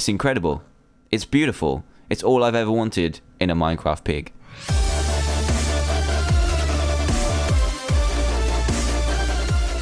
It's incredible. It's beautiful. It's all I've ever wanted in a Minecraft pig.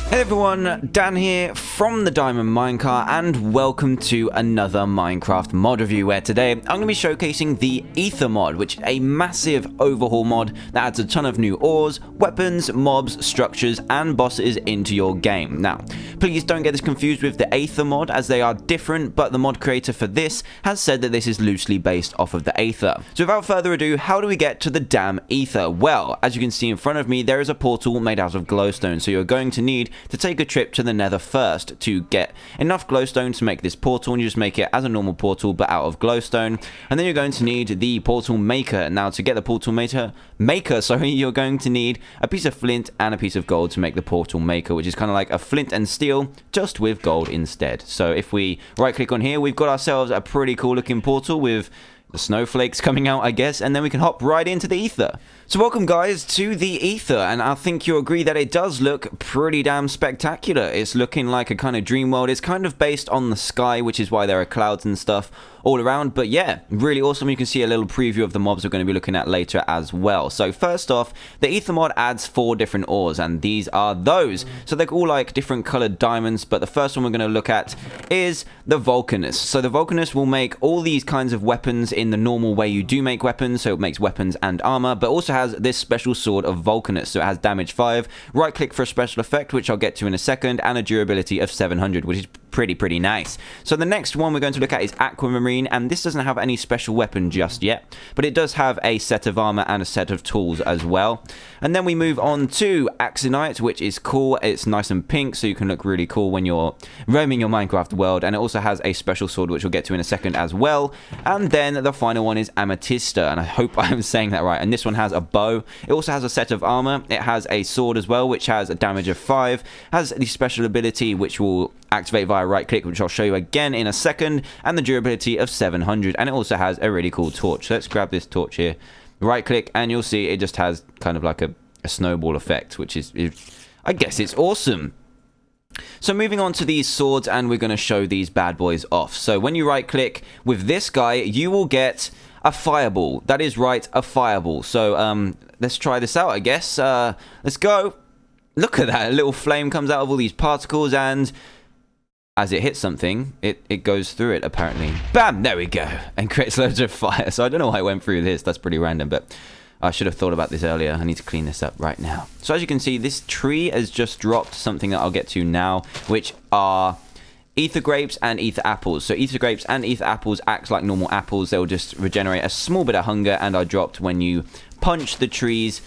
Hey everyone, Dan here from the Diamond Minecart, and welcome to another Minecraft mod review, where today I'm going to be showcasing the Aether mod, which is a massive overhaul mod that adds a ton of new ores, weapons, mobs, structures and bosses into your game. Now, please don't get this confused with the Aether mod, as they are different, but the mod creator for this has said that this is loosely based off of the Aether. So without further ado, how do we get to the damn Aether? Well, as you can see in front of me, there is a portal made out of glowstone, so you're going to need to take a trip to the Nether first to get enough glowstone to make this portal, and you just make it as a normal portal but out of glowstone. And then you're going to need the portal maker. Now, to get the portal maker, you're going to need a piece of flint and a piece of gold to make the portal maker, which is kind of like a flint and steel just with gold instead. So if we right click on here, we've got ourselves a pretty cool looking portal with the snowflakes coming out, I guess, and then we can hop right into the Aether. So welcome guys to the Aether, and I think you'll agree that it does look pretty damn spectacular. It's looking like a kind of dream world. It's kind of based on the sky, which is why there are clouds and stuff all around. But yeah, really awesome. You can see a little preview of the mobs we're going to be looking at later as well. So first off, the Aether mod adds 4 different ores, and these are those. So they're all like different colored diamonds, but the first one we're going to look at is the Vulcanus. So the Vulcanus will make all these kinds of weapons in the normal way you do make weapons, so it makes weapons and armor, but also has this special sword of Vulcanus. So it has damage 5, right click for a special effect, which I'll get to in a second, and a durability of 700, which is pretty nice. So the next one we're going to look at is Aquamarine, and this doesn't have any special weapon just yet, but it does have a set of armor and a set of tools as well. And then we move on to Axonite, which is cool. It's nice and pink, so you can look really cool when you're roaming your Minecraft world, and it also has a special sword, which we'll get to in a second as well. And then the final one is Amethysta, and I hope I'm saying that right, and this one has a bow. It also has a set of armor. It has a sword as well, which has a damage of 5, has the special ability which will activate via right click, which I'll show you again in a second, and the durability of 700, and it also has a really cool torch. So let's grab this torch here, right click, and you'll see it just has kind of like a snowball effect, which is I guess it's awesome. So moving on to these swords, and we're going to show these bad boys off. So when you right click with this guy, you will get a fireball. That is right, a fireball. So let's try this out, I guess. Let's go. Look at that, a little flame comes out of all these particles, and as it hits something, it goes through it, apparently. Bam! There we go. And creates loads of fire. So I don't know why I went through this. That's pretty random, but I should have thought about this earlier. I need to clean this up right now. So as you can see, this tree has just dropped something that I'll get to now, which are Aether grapes and Aether apples. So Aether grapes and Aether apples act like normal apples. They'll just regenerate a small bit of hunger, and are dropped when you punch the tree's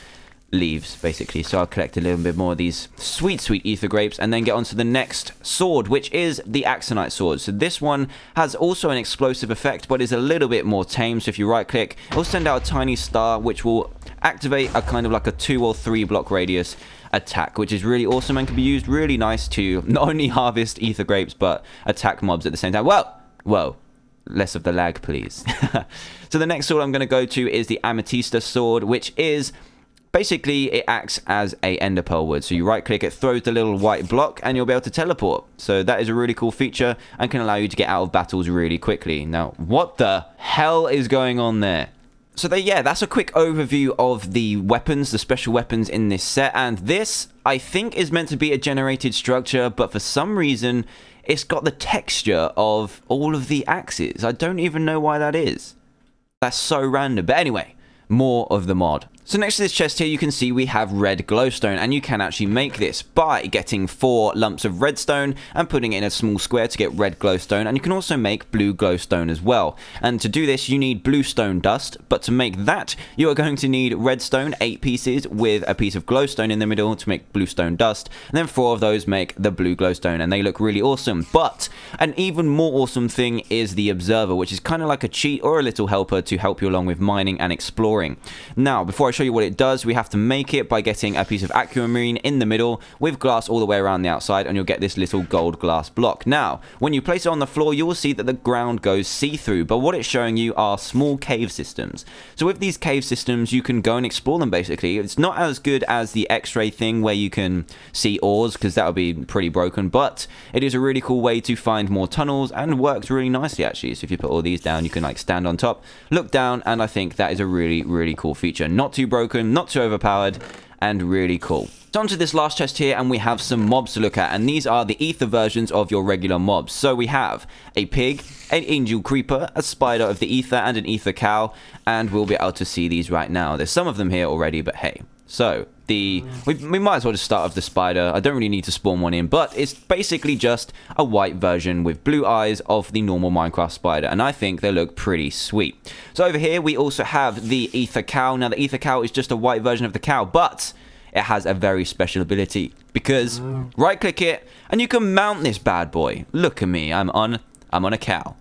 leaves, basically. So I'll collect a little bit more of these sweet Aether grapes, and then get on to the next sword, which is the Axonite sword. So this one has also an explosive effect, but is a little bit more tame. So if you right click, it'll send out a tiny star, which will activate a kind of like a 2 or 3 block radius attack, which is really awesome and can be used really nice to not only harvest Aether grapes but attack mobs at the same time. Whoa, less of the lag, please. So the next sword I'm going to go to is the Amethysta sword, which is basically, it acts as a ender pearl wood. So you right click, it throws the little white block, and you'll be able to teleport. So that is a really cool feature and can allow you to get out of battles really quickly. Now, what the hell is going on there? So yeah, that's a quick overview of the weapons, the special weapons in this set. And this, I think, is meant to be a generated structure, but for some reason, it's got the texture of all of the axes. I don't even know why that is. That's so random. But anyway, more of the mod. So next to this chest here, you can see we have red glowstone, and you can actually make this by getting 4 lumps of redstone and putting it in a small square to get red glowstone, and you can also make blue glowstone as well. And to do this, you need bluestone dust, but to make that, you are going to need redstone, 8 pieces, with a piece of glowstone in the middle to make bluestone dust, and then 4 of those make the blue glowstone, and they look really awesome. But an even more awesome thing is the observer, which is kind of like a cheat or a little helper to help you along with mining and exploring. boring. Now, before I show you what it does, we have to make it by getting a piece of aquamarine in the middle with glass all the way around the outside, and you'll get this little gold glass block. Now, when you place it on the floor, you will see that the ground goes see-through, but what it's showing you are small cave systems. So with these cave systems, you can go and explore them, basically. It's not as good as the X-ray thing where you can see ores, because that would be pretty broken, but it is a really cool way to find more tunnels, and works really nicely, actually. So if you put all these down, you can like stand on top, look down, and I think that is a really, really cool feature. Not too broken, not too overpowered, and really cool. So onto this last chest here, and we have some mobs to look at, and these are the ether versions of your regular mobs. So we have a pig, an angel creeper, a spider of the ether, and an ether cow, and we'll be able to see these right now. There's some of them here already, but hey. So we might as well just start with the spider. I don't really need to spawn one in, but it's basically just a white version with blue eyes of the normal Minecraft spider, and I think they look pretty sweet. So over here we also have the ether cow. Now the ether cow is just a white version of the cow, but it has a very special ability, because right click it and you can mount this bad boy. Look at me, I'm on a cow.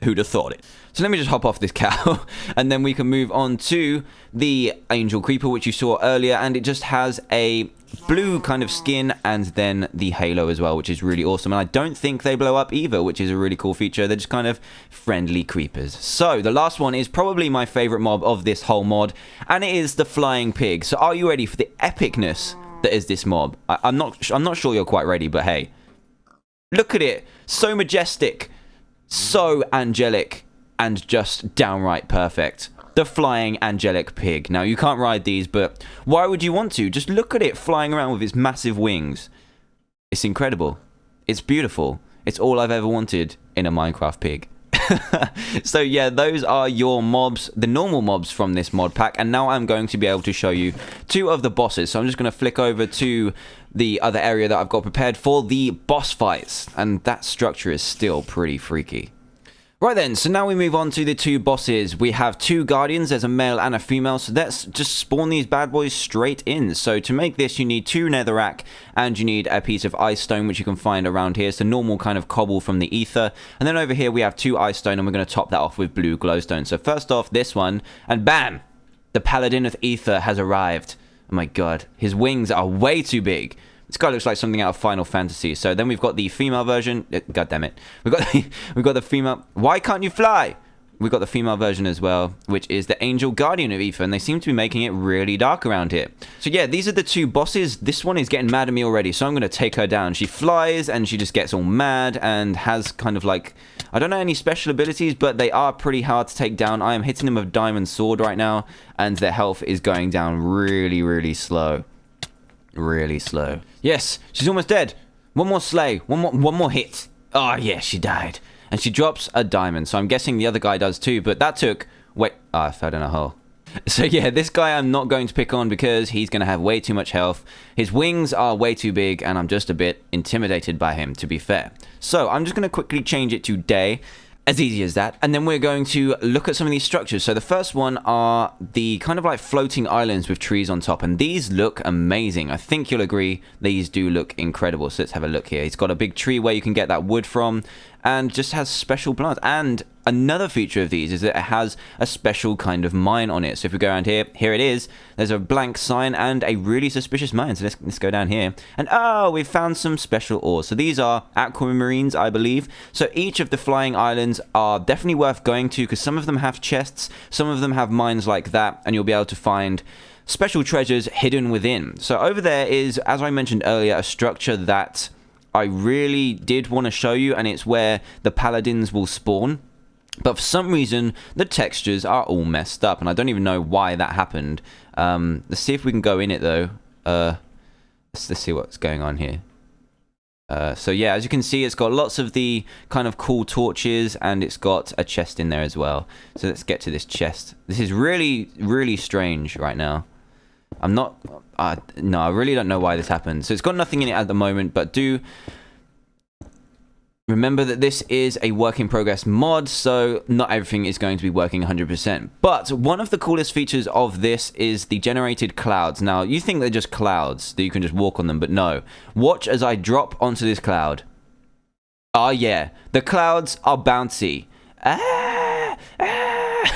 Who'd have thought it? So let me just hop off this cow and then we can move on to the angel creeper, which you saw earlier, and it just has a blue kind of skin and then the halo as well, which is really awesome. And I don't think they blow up either, which is a really cool feature. They're just kind of friendly creepers. So the last one is probably my favorite mob of this whole mod, and it is the flying pig. So are you ready for the epicness that is this mob? I'm not sure you're quite ready, but hey, look at it. So majestic, so angelic, and just downright perfect. The flying angelic pig. Now, you can't ride these, but why would you want to? Just look at it flying around with its massive wings. It's incredible. It's beautiful. It's all I've ever wanted in a Minecraft pig. So yeah, those are your mobs, the normal mobs from this mod pack, and now I'm going to be able to show you two of the bosses. So I'm just going to flick over to the other area that I've got prepared for the boss fights, and that structure is still pretty freaky. Right then, so now we move on to the two bosses. We have two guardians, there's a male and a female, so let's just spawn these bad boys straight in. So to make this, you need two netherrack, and you need a piece of ice stone, which you can find around here. It's the normal kind of cobble from the ether. And then over here we have two ice stone, and we're going to top that off with blue glowstone. So first off, this one, and bam! The paladin of ether has arrived. Oh my god, his wings are way too big. This guy looks like something out of Final Fantasy. So then we've got the female version. God damn it. We've got the female. Why can't you fly? We've got the female version as well, which is the Angel Guardian of Ether, and they seem to be making it really dark around here. So yeah, these are the two bosses. This one is getting mad at me already, so I'm going to take her down. She flies, and she just gets all mad, and has kind of like, I don't know any special abilities, but they are pretty hard to take down. I am hitting them with a diamond sword right now, and their health is going down really, really slow. Really slow. Yes, she's almost dead. One more slay. One more hit. Oh, yeah, she died. And she drops a diamond. So I'm guessing the other guy does too. But that took... Wait. Oh, I fell in a hole. So yeah, this guy I'm not going to pick on because he's going to have way too much health. His wings are way too big, and I'm just a bit intimidated by him, to be fair. So I'm just going to quickly change it to day. As easy as that. And then we're going to look at some of these structures. So the first one are the kind of like floating islands with trees on top. And these look amazing. I think you'll agree these do look incredible. So let's have a look here. He's got a big tree where you can get that wood from. And just has special plants. And another feature of these is that it has a special kind of mine on it. So if we go around here, here it is. There's a blank sign and a really suspicious mine. So let's go down here. And oh, we've found some special ores. So these are aquamarines, I believe. So each of the flying islands are definitely worth going to, because some of them have chests, some of them have mines like that, and you'll be able to find special treasures hidden within. So over there is, as I mentioned earlier, a structure that I really did want to show you, and it's where the paladins will spawn. But for some reason, the textures are all messed up, and I don't even know why that happened. Let's see if we can go in it, though. Let's see what's going on here. So yeah, as you can see, it's got lots of the kind of cool torches, and it's got a chest in there as well. So let's get to this chest. This is really, really strange right now. I'm not... no, I really don't know why this happened. So it's got nothing in it at the moment, but do remember that this is a work in progress mod, so not everything is going to be working 100%. But one of the coolest features of this is the generated clouds. Now, you think they're just clouds, that you can just walk on them, but no. Watch as I drop onto this cloud. Oh yeah, the clouds are bouncy.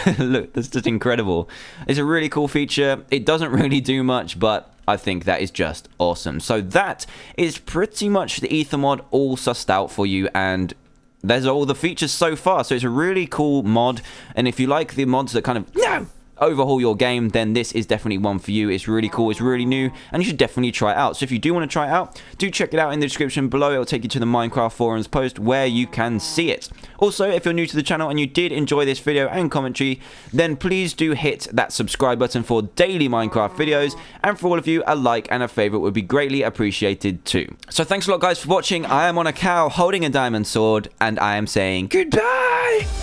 Yeah! Look, that's just incredible. It's a really cool feature. It doesn't really do much, but I think that is just awesome. So that is pretty much the Aether mod all sussed out for you, and there's all the features so far. So it's a really cool mod, and if you like the mods that kind of overhaul your game, then this is definitely one for you. It's really cool, it's really new, and you should definitely try it out. So if you do want to try it out, do check it out in the description below. It'll take you to the Minecraft forums post where you can see it. Also, if you're new to the channel and you did enjoy this video and commentary, then please do hit that subscribe button for daily Minecraft videos, and for all of you, a like and a favorite would be greatly appreciated too. So thanks a lot guys for watching. I am on a cow holding a diamond sword, and I am saying goodbye!